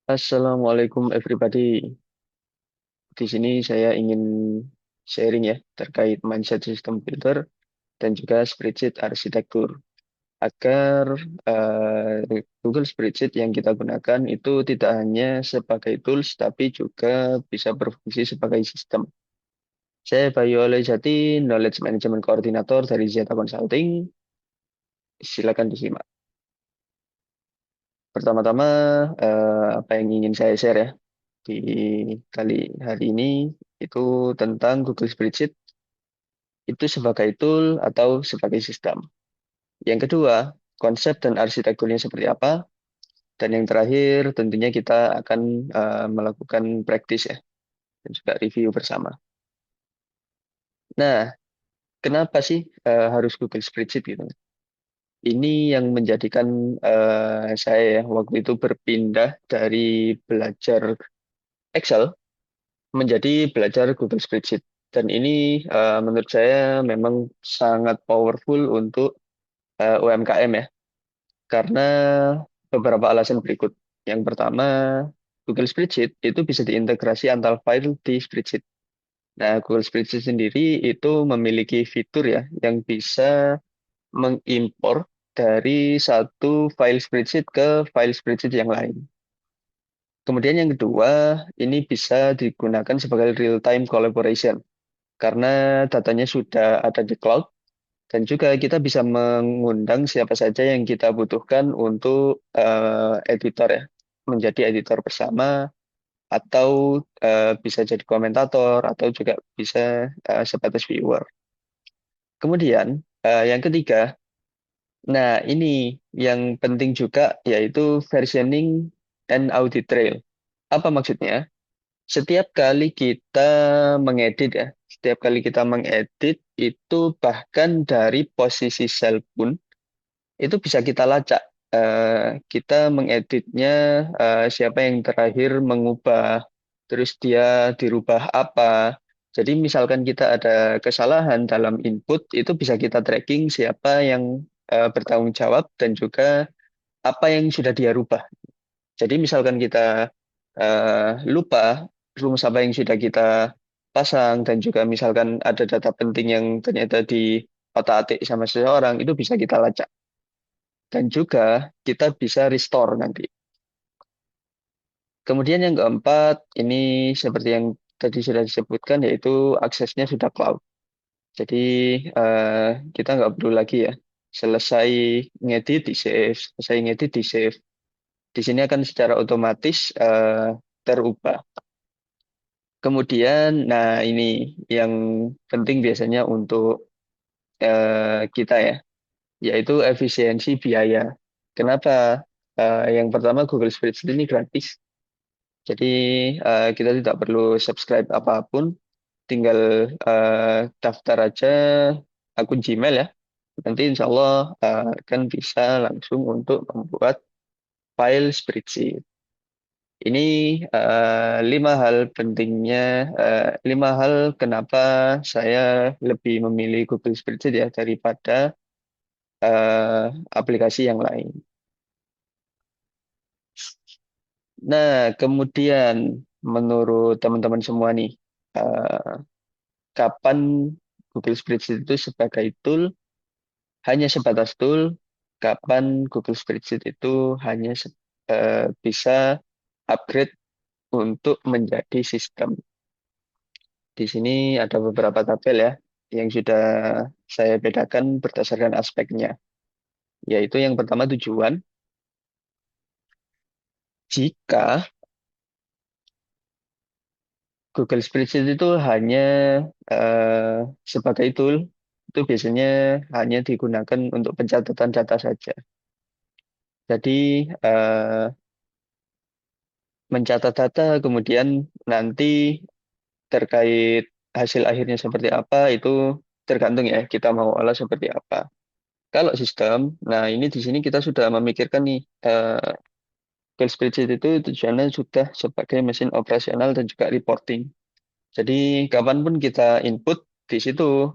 Assalamualaikum everybody. Di sini saya ingin sharing ya terkait mindset system builder dan juga spreadsheet arsitektur agar Google Spreadsheet yang kita gunakan itu tidak hanya sebagai tools tapi juga bisa berfungsi sebagai sistem. Saya Bayu Jati, Knowledge Management Coordinator dari Zeta Consulting. Silakan disimak. Pertama-tama apa yang ingin saya share ya di kali hari ini itu tentang Google Spreadsheet itu sebagai tool atau sebagai sistem. Yang kedua, konsep dan arsitekturnya seperti apa. Dan yang terakhir, tentunya kita akan melakukan praktis ya, dan juga review bersama. Nah, kenapa sih harus Google Spreadsheet gitu? Ini yang menjadikan saya ya, waktu itu berpindah dari belajar Excel menjadi belajar Google Spreadsheet. Dan ini menurut saya memang sangat powerful untuk UMKM ya. Karena beberapa alasan berikut. Yang pertama, Google Spreadsheet itu bisa diintegrasi antar file di spreadsheet. Nah, Google Spreadsheet sendiri itu memiliki fitur ya yang bisa mengimpor dari satu file spreadsheet ke file spreadsheet yang lain. Kemudian yang kedua, ini bisa digunakan sebagai real-time collaboration karena datanya sudah ada di cloud dan juga kita bisa mengundang siapa saja yang kita butuhkan untuk editor ya, menjadi editor bersama atau bisa jadi komentator atau juga bisa sebatas viewer. Kemudian yang ketiga, nah ini yang penting juga yaitu versioning and audit trail. Apa maksudnya? Setiap kali kita mengedit ya, setiap kali kita mengedit itu bahkan dari posisi sel pun itu bisa kita lacak. Kita mengeditnya siapa yang terakhir mengubah, terus dia dirubah apa. Jadi misalkan kita ada kesalahan dalam input, itu bisa kita tracking siapa yang bertanggung jawab dan juga apa yang sudah dia rubah. Jadi misalkan kita lupa rumus apa yang sudah kita pasang dan juga misalkan ada data penting yang ternyata di otak-atik sama seseorang, itu bisa kita lacak. Dan juga kita bisa restore nanti. Kemudian yang keempat, ini seperti yang tadi sudah disebutkan, yaitu aksesnya sudah cloud. Jadi kita nggak perlu lagi ya, selesai ngedit di save, selesai ngedit di save. Di sini akan secara otomatis terubah. Kemudian, nah ini yang penting biasanya untuk kita ya, yaitu efisiensi biaya. Kenapa? Yang pertama Google Spreadsheet ini gratis. Jadi kita tidak perlu subscribe apapun, tinggal daftar aja akun Gmail ya. Nanti insya Allah kan bisa langsung untuk membuat file spreadsheet. Ini lima hal pentingnya, lima hal kenapa saya lebih memilih Google Spreadsheet ya daripada eh, aplikasi yang lain. Nah, kemudian menurut teman-teman semua nih, eh, kapan Google Spreadsheet itu sebagai tool, hanya sebatas tool, kapan Google Spreadsheet itu hanya bisa upgrade untuk menjadi sistem. Di sini ada beberapa tabel ya, yang sudah saya bedakan berdasarkan aspeknya, yaitu yang pertama tujuan. Jika Google Spreadsheet itu hanya eh, sebagai tool, itu biasanya hanya digunakan untuk pencatatan data saja. Jadi mencatat data, kemudian nanti terkait hasil akhirnya seperti apa itu tergantung ya kita mau olah seperti apa. Kalau sistem, nah ini di sini kita sudah memikirkan nih Google Spreadsheet itu tujuannya sudah sebagai mesin operasional dan juga reporting. Jadi kapanpun kita input di situ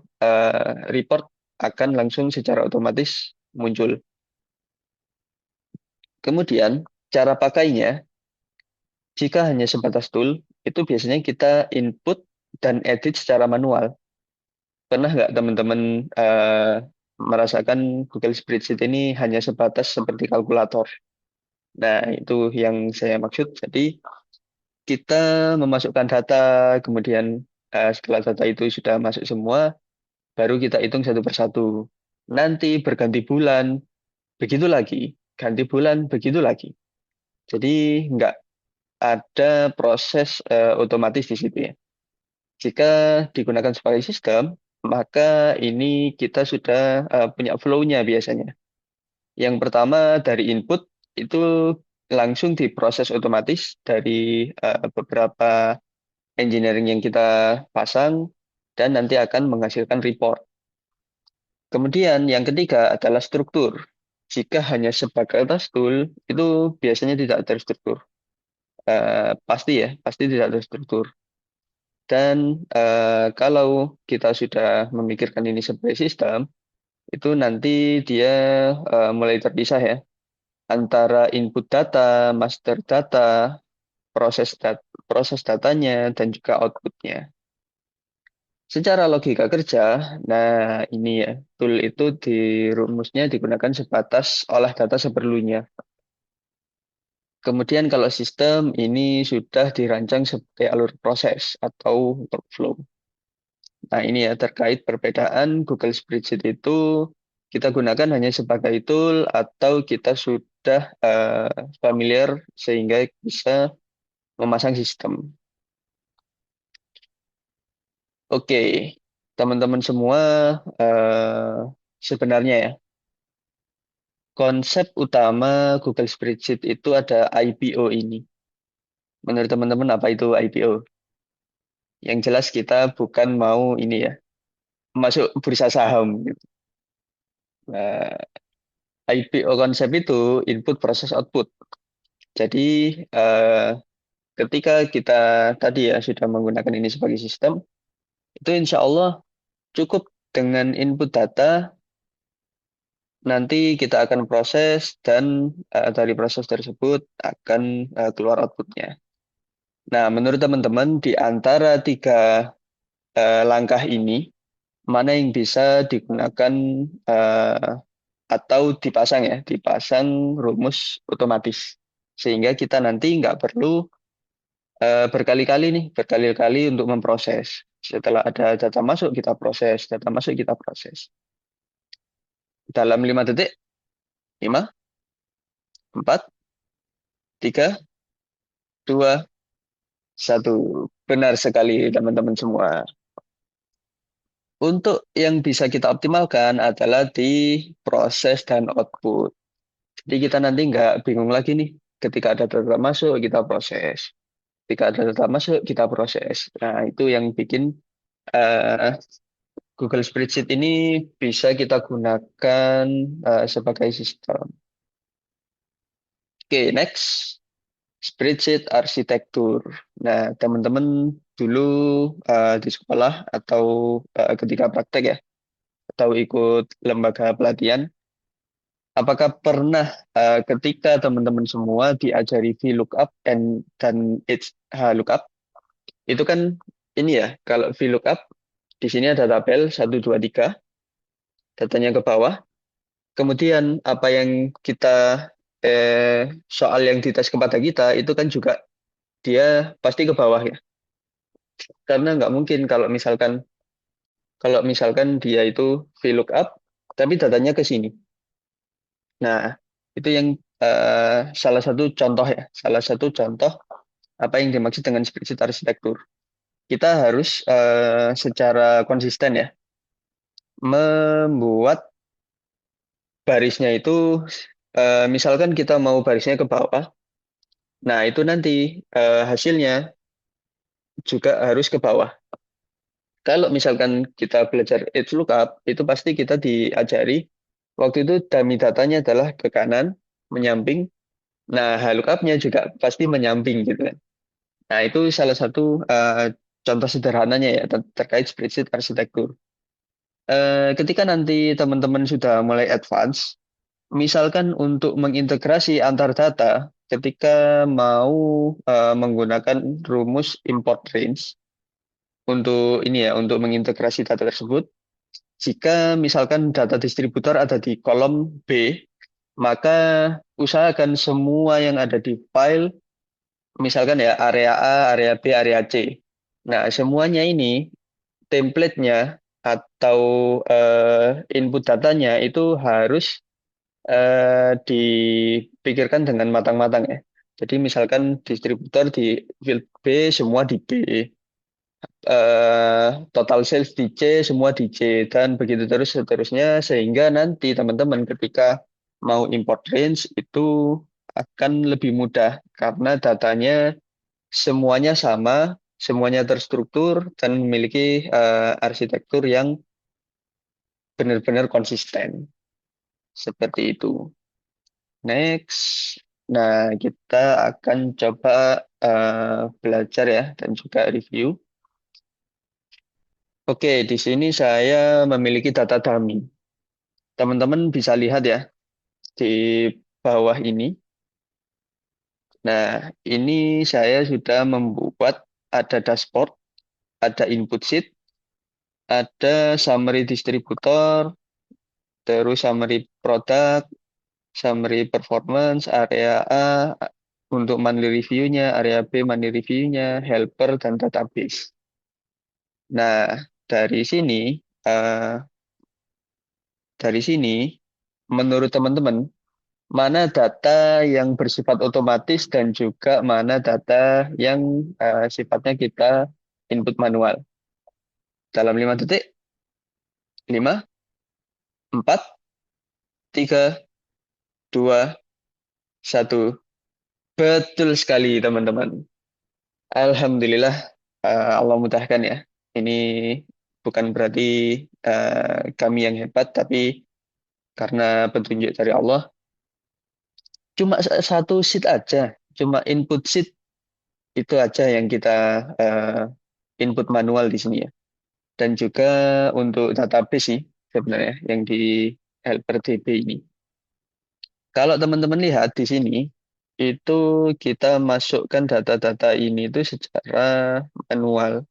report akan langsung secara otomatis muncul. Kemudian cara pakainya, Jika hanya sebatas tool, itu biasanya kita input dan edit secara manual. Pernah nggak teman-teman merasakan Google Spreadsheet ini hanya sebatas seperti kalkulator? Nah, itu yang saya maksud. Jadi, kita memasukkan data, kemudian setelah data itu sudah masuk semua, baru kita hitung satu persatu. Nanti berganti bulan, begitu lagi. Ganti bulan, begitu lagi. Jadi, nggak ada proses otomatis di situ ya. Jika digunakan sebagai sistem, maka ini kita sudah punya flow-nya biasanya. Yang pertama dari input itu langsung diproses otomatis dari beberapa engineering yang kita pasang dan nanti akan menghasilkan report. Kemudian yang ketiga adalah struktur. Jika hanya sebagai tool itu biasanya tidak terstruktur. Pasti ya, pasti tidak terstruktur. Dan kalau kita sudah memikirkan ini sebagai sistem, itu nanti dia mulai terpisah ya antara input data, master data, proses datanya, dan juga outputnya. Secara logika kerja, nah ini ya, tool itu rumusnya digunakan sebatas olah data seperlunya. Kemudian kalau sistem ini sudah dirancang sebagai alur proses atau workflow. Nah, ini ya terkait perbedaan Google Spreadsheet itu kita gunakan hanya sebagai tool atau kita sudah familiar sehingga bisa memasang sistem. Oke, teman-teman semua eh, sebenarnya ya konsep utama Google Spreadsheet itu ada IPO ini. Menurut teman-teman apa itu IPO? Yang jelas kita bukan mau ini ya masuk bursa saham gitu. Nah, IPO konsep itu input proses output. Jadi eh, ketika kita tadi ya sudah menggunakan ini sebagai sistem, itu insya Allah cukup dengan input data, nanti kita akan proses dan dari proses tersebut akan keluar outputnya. Nah, menurut teman-teman di antara tiga langkah ini, mana yang bisa digunakan eh, atau dipasang ya, dipasang rumus otomatis. Sehingga kita nanti nggak perlu berkali-kali untuk memproses. Setelah ada data masuk, kita proses. Data masuk, kita proses. Dalam 5 detik, 5, 4, 3, 2, 1. Benar sekali teman-teman semua. Untuk yang bisa kita optimalkan adalah di proses dan output. Jadi kita nanti nggak bingung lagi nih. Ketika ada data masuk, kita proses. Ketika ada data masuk, kita proses. Nah, itu yang bikin eh, Google Spreadsheet ini bisa kita gunakan sebagai sistem. Oke, next. Spreadsheet arsitektur. Nah, teman-teman dulu di sekolah atau ketika praktek ya, atau ikut lembaga pelatihan, apakah pernah ketika teman-teman semua diajari VLOOKUP dan HLOOKUP, itu kan ini ya, kalau VLOOKUP di sini ada tabel 1, 2, 3, datanya ke bawah. Kemudian apa yang kita soal yang dites kepada kita itu kan juga dia pasti ke bawah ya. Karena nggak mungkin kalau misalkan dia itu VLOOKUP tapi datanya ke sini. Nah, itu yang salah satu contoh ya, salah satu contoh apa yang dimaksud dengan spreadsheet arsitektur. Kita harus secara konsisten ya membuat barisnya itu misalkan kita mau barisnya ke bawah. Nah, itu nanti hasilnya juga harus ke bawah. Kalau misalkan kita belajar Edge Lookup, itu pasti kita diajari waktu itu dummy datanya adalah ke kanan, menyamping. Nah, lookup-nya juga pasti menyamping gitu kan. Nah, itu salah satu contoh sederhananya ya terkait spreadsheet arsitektur. Ketika nanti teman-teman sudah mulai advance, misalkan untuk mengintegrasi antar data, ketika mau menggunakan rumus import range untuk ini ya, untuk mengintegrasi data tersebut, jika misalkan data distributor ada di kolom B, maka usahakan semua yang ada di file, misalkan ya area A, area B, area C. Nah, semuanya ini template-nya atau input datanya itu harus dipikirkan dengan matang-matang ya. Jadi misalkan distributor di field B semua di B, total sales di C semua di C, dan begitu terus seterusnya, sehingga nanti teman-teman ketika mau import range itu akan lebih mudah karena datanya semuanya sama, semuanya terstruktur dan memiliki arsitektur yang benar-benar konsisten seperti itu. Next, nah kita akan coba belajar ya dan juga review. Oke, di sini saya memiliki data dummy. Teman-teman bisa lihat ya di bawah ini. Nah, ini saya sudah membuat ada dashboard, ada input sheet, ada summary distributor, terus summary product, summary performance, area A untuk monthly review-nya, area B monthly review-nya, helper, dan database. Nah, dari sini, eh, dari sini, menurut teman-teman, mana data yang bersifat otomatis dan juga mana data yang sifatnya kita input manual. Dalam 5 detik, 5, 4, 3, 2, 1. Betul sekali, teman-teman. Alhamdulillah, Allah mudahkan ya. Ini bukan berarti kami yang hebat, tapi karena petunjuk dari Allah. Cuma satu sheet aja, cuma input sheet itu aja yang kita input manual di sini ya. Dan juga untuk database sih sebenarnya yang di helper DB ini. Kalau teman-teman lihat di sini, itu kita masukkan data-data ini itu secara manual.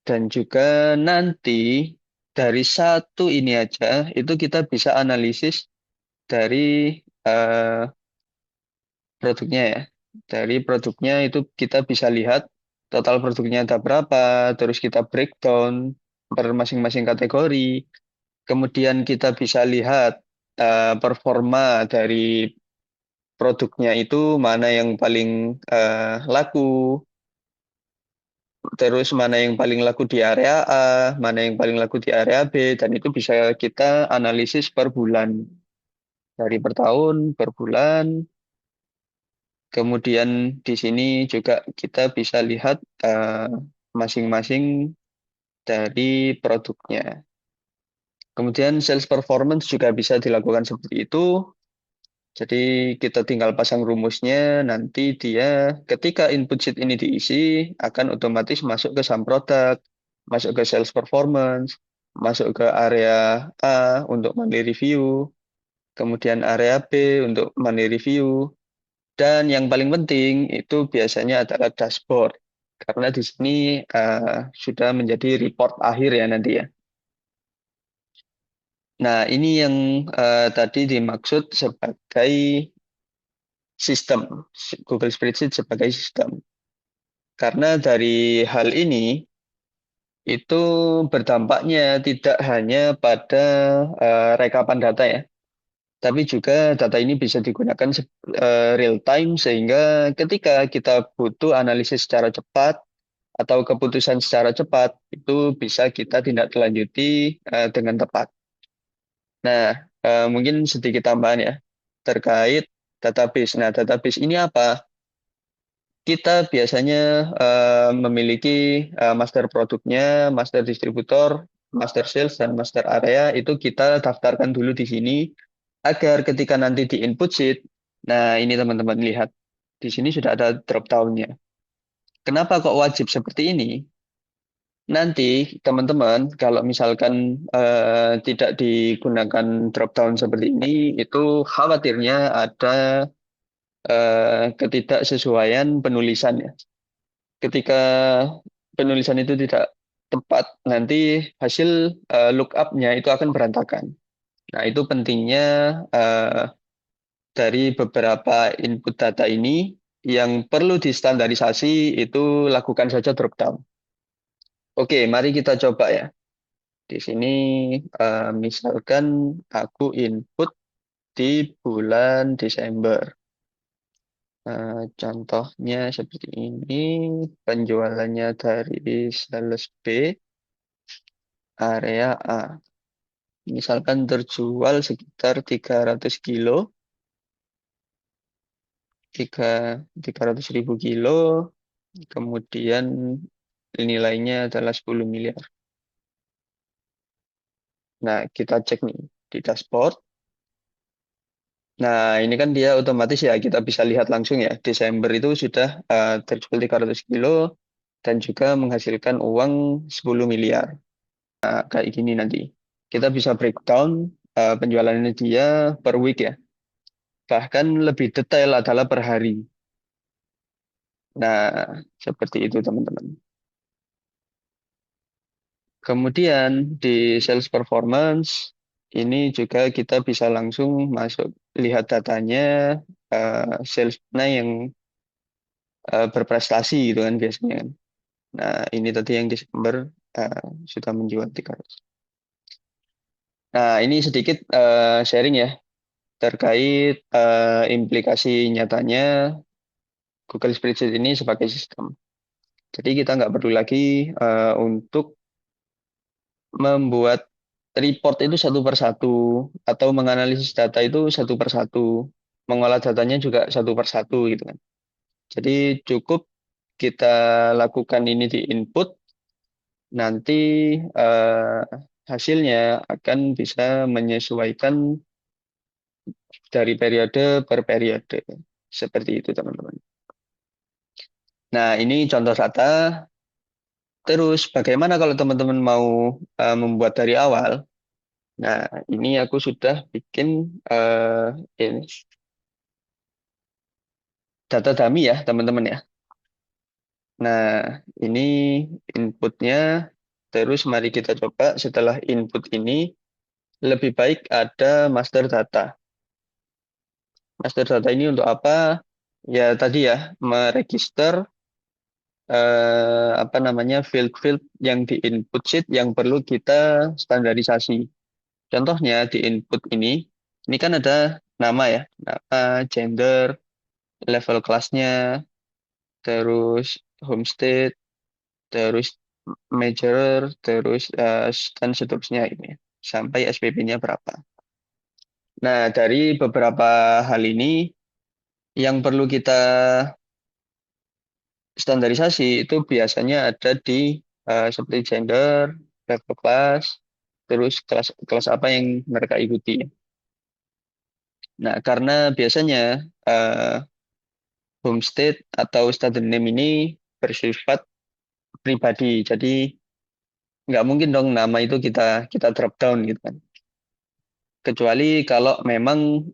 Dan juga nanti dari satu ini aja, itu kita bisa analisis dari eh, produknya ya. Dari produknya itu kita bisa lihat total produknya ada berapa, terus kita breakdown per masing-masing kategori. Kemudian kita bisa lihat performa dari produknya itu mana yang paling laku, terus mana yang paling laku di area A, mana yang paling laku di area B, dan itu bisa kita analisis per bulan, dari per tahun, per bulan. Kemudian di sini juga kita bisa lihat masing-masing dari produknya. Kemudian sales performance juga bisa dilakukan seperti itu. Jadi kita tinggal pasang rumusnya, nanti dia ketika input sheet ini diisi, akan otomatis masuk ke sum product, masuk ke sales performance, masuk ke area A untuk monthly review, kemudian area B untuk monthly review, dan yang paling penting itu biasanya adalah dashboard. Karena di sini sudah menjadi report akhir ya nanti ya. Nah, ini yang tadi dimaksud sebagai sistem, Google Spreadsheet sebagai sistem. Karena dari hal ini, itu berdampaknya tidak hanya pada rekapan data ya, tapi juga data ini bisa digunakan real time sehingga ketika kita butuh analisis secara cepat atau keputusan secara cepat, itu bisa kita tindak lanjuti dengan tepat. Nah, mungkin sedikit tambahan ya terkait database. Nah, database ini apa? Kita biasanya memiliki master produknya, master distributor, master sales, dan master area. Itu kita daftarkan dulu di sini agar ketika nanti di input sheet, nah ini teman-teman lihat, di sini sudah ada drop down-nya. Kenapa kok wajib seperti ini? Nanti teman-teman kalau misalkan tidak digunakan drop down seperti ini, itu khawatirnya ada ketidaksesuaian penulisan ya. Ketika penulisan itu tidak tepat, nanti hasil lookup-nya itu akan berantakan. Nah, itu pentingnya eh, dari beberapa input data ini yang perlu distandarisasi itu lakukan saja drop down. Oke, mari kita coba ya. Di sini misalkan aku input di bulan Desember. Contohnya seperti ini, penjualannya dari sales B, area A. Misalkan terjual sekitar 300 kilo, 300 ribu kilo, kemudian nilainya adalah 10 miliar. Nah, kita cek nih di dashboard. Nah, ini kan dia otomatis ya, kita bisa lihat langsung ya, Desember itu sudah terjual 300 kilo dan juga menghasilkan uang 10 miliar. Nah, kayak gini nanti. Kita bisa breakdown penjualannya dia per week ya. Bahkan lebih detail adalah per hari. Nah, seperti itu teman-teman. Kemudian di sales performance, ini juga kita bisa langsung masuk lihat datanya salesnya yang berprestasi gitu kan biasanya kan. Nah, ini tadi yang Desember sudah menjual 300. Nah, ini sedikit sharing ya terkait implikasi nyatanya Google Spreadsheet ini sebagai sistem. Jadi kita nggak perlu lagi untuk membuat report itu satu per satu atau menganalisis data itu satu per satu, mengolah datanya juga satu per satu gitu kan. Jadi cukup kita lakukan ini di input, nanti eh, hasilnya akan bisa menyesuaikan dari periode per periode. Seperti itu teman-teman. Nah, ini contoh data. Terus bagaimana kalau teman-teman mau membuat dari awal? Nah, ini aku sudah bikin ini data dummy ya, teman-teman ya. Nah, ini inputnya. Terus mari kita coba setelah input ini, lebih baik ada master data. Master data ini untuk apa? Ya tadi ya, meregister apa namanya field-field yang di input sheet yang perlu kita standarisasi. Contohnya di input ini kan ada nama ya, nama, gender, level kelasnya, terus home state, terus major, terus dan seterusnya ini sampai SPP-nya berapa. Nah, dari beberapa hal ini yang perlu kita standarisasi itu biasanya ada di seperti gender, level kelas, terus kelas kelas apa yang mereka ikuti. Nah, karena biasanya eh, home state atau student name ini bersifat pribadi, jadi nggak mungkin dong nama itu kita kita drop down gitu kan. Kecuali kalau memang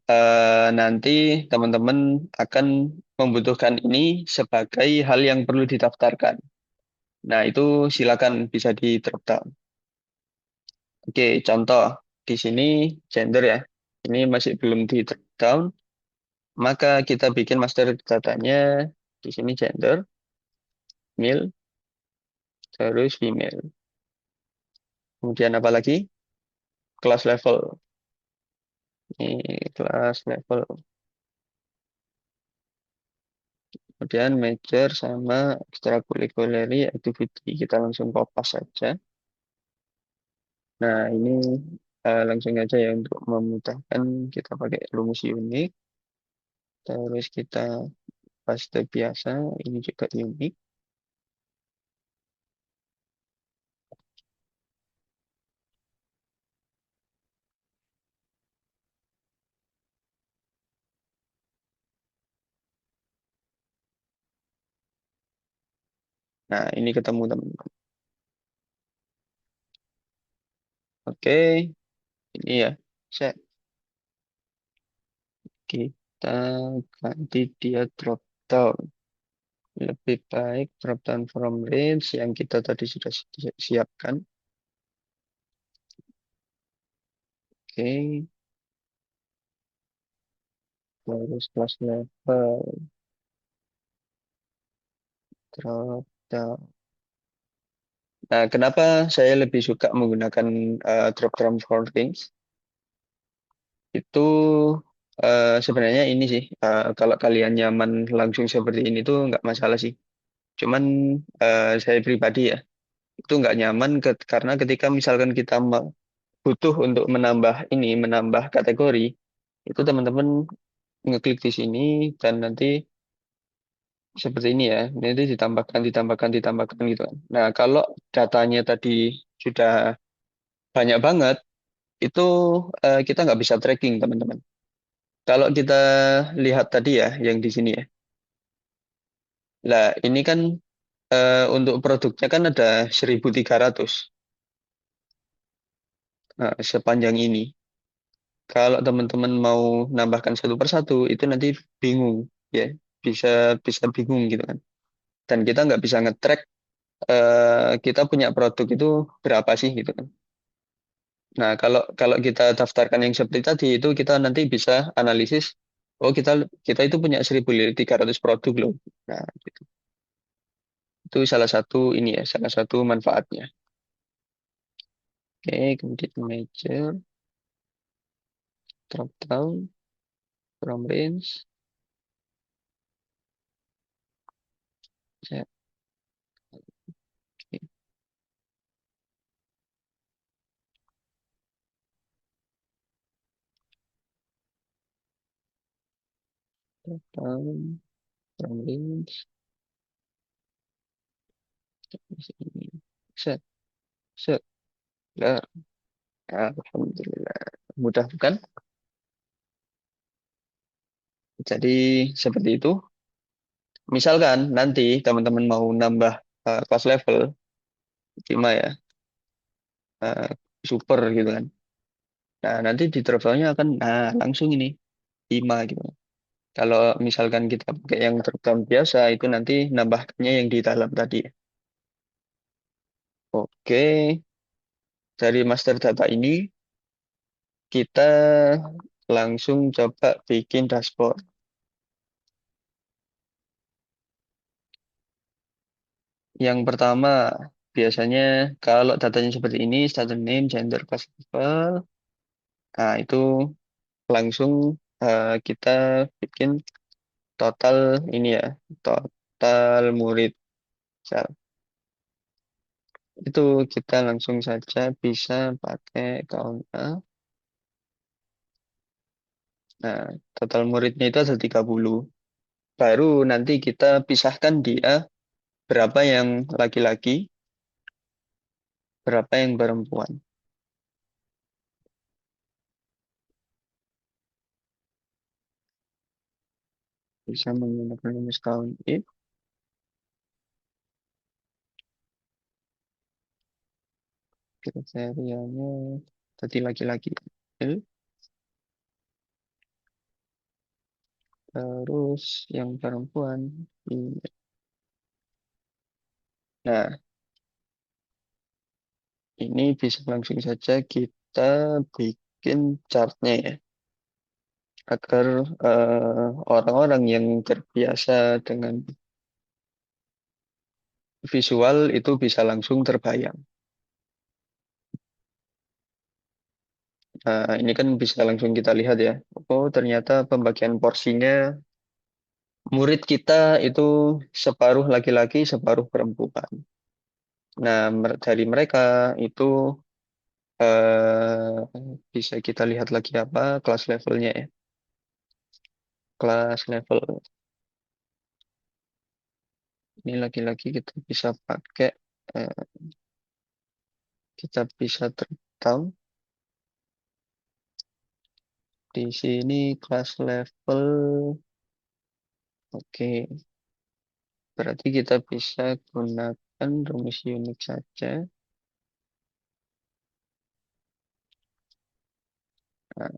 nanti teman-teman akan membutuhkan ini sebagai hal yang perlu didaftarkan. Nah, itu silakan bisa di drop down. Oke, contoh di sini gender ya. Ini masih belum di drop down, maka kita bikin master datanya di sini gender, male, terus female. Kemudian apa lagi? Kelas level. Ini kelas level. Kemudian major sama extracurricular activity. Kita langsung kopas saja. Nah, ini langsung aja ya untuk memudahkan kita pakai rumus unik. Terus kita paste biasa, ini juga unik. Nah, ini ketemu teman-teman. Oke, ini ya. Set. Oke. Kita ganti dia drop down. Lebih baik drop down from range yang kita tadi sudah siapkan. Oke, terus kelas level drop down. Nah, kenapa saya lebih suka menggunakan drop down from range? Itu sebenarnya ini sih, kalau kalian nyaman langsung seperti ini tuh nggak masalah sih. Cuman saya pribadi ya, itu nggak nyaman karena ketika misalkan kita butuh untuk menambah ini, menambah kategori, itu teman-teman ngeklik di sini dan nanti seperti ini ya, nanti ditambahkan, ditambahkan, ditambahkan gitu kan. Nah, kalau datanya tadi sudah banyak banget, itu kita nggak bisa tracking teman-teman. Kalau kita lihat tadi ya, yang di sini ya. Lah, ini kan untuk produknya kan ada 1.300 sepanjang ini. Kalau teman-teman mau nambahkan satu persatu, itu nanti bingung ya, bisa bisa bingung gitu kan. Dan kita nggak bisa nge-track kita punya produk itu berapa sih gitu kan. Nah, kalau kalau kita daftarkan yang seperti tadi itu kita nanti bisa analisis, oh kita kita itu punya 1.300 produk loh. Nah, gitu. Itu salah satu ini ya, salah satu manfaatnya. Oke, kemudian major, drop down, from range, set, oke, drop down, from range, di sini, set, set, ya, alhamdulillah. Mudah bukan? Jadi seperti itu. Misalkan nanti teman-teman mau nambah kelas level 5 ya, eh, super gitu kan. Nah, nanti di drop down-nya akan langsung ini 5 gitu. Kalau misalkan kita pakai yang drop down biasa itu nanti nambahkannya yang di dalam tadi. Oke, dari master data ini kita langsung coba bikin dashboard. Yang pertama, biasanya kalau datanya seperti ini, starter name, gender, class level, nah itu langsung kita bikin total ini ya, total murid. Misal, itu kita langsung saja bisa pakai count A. Nah, total muridnya itu ada 30. Baru nanti kita pisahkan dia berapa yang laki-laki, berapa yang perempuan. Bisa menggunakan rumus count if, kriterianya tadi laki-laki. Terus yang perempuan. Iya. Nah, ini bisa langsung saja kita bikin chartnya ya. Agar orang-orang yang terbiasa dengan visual itu bisa langsung terbayang. Nah, ini kan bisa langsung kita lihat ya. Oh, ternyata pembagian porsinya murid kita itu separuh laki-laki, separuh perempuan. Nah, dari mereka itu eh, bisa kita lihat lagi apa kelas levelnya ya. Kelas level ini laki-laki kita bisa pakai, eh, kita bisa tertahu di sini kelas level. Oke, berarti kita bisa gunakan rumus unik saja. Nah,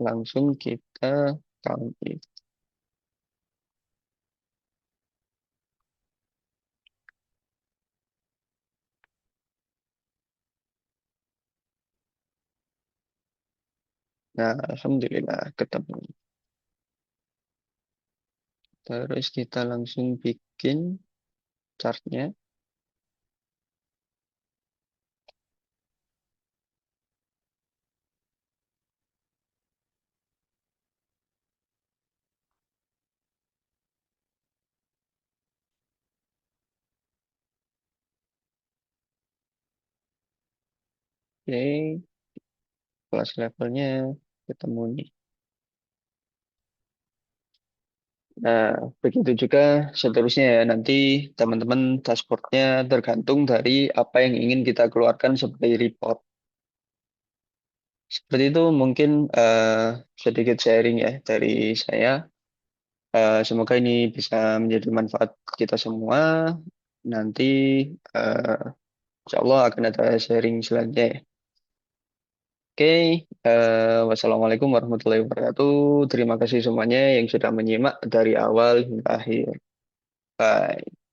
langsung kita Tahun ini. Nah, alhamdulillah ketemu. Terus kita langsung bikin chartnya. Oke, kelas levelnya ketemu nih. Nah, begitu juga seterusnya ya. Nanti teman-teman dashboardnya tergantung dari apa yang ingin kita keluarkan sebagai report. Seperti itu mungkin sedikit sharing ya dari saya. Semoga ini bisa menjadi manfaat kita semua. Nanti eh, insya Allah akan ada sharing selanjutnya ya. Oke, wassalamualaikum warahmatullahi wabarakatuh. Terima kasih semuanya yang sudah menyimak dari awal hingga akhir. Bye.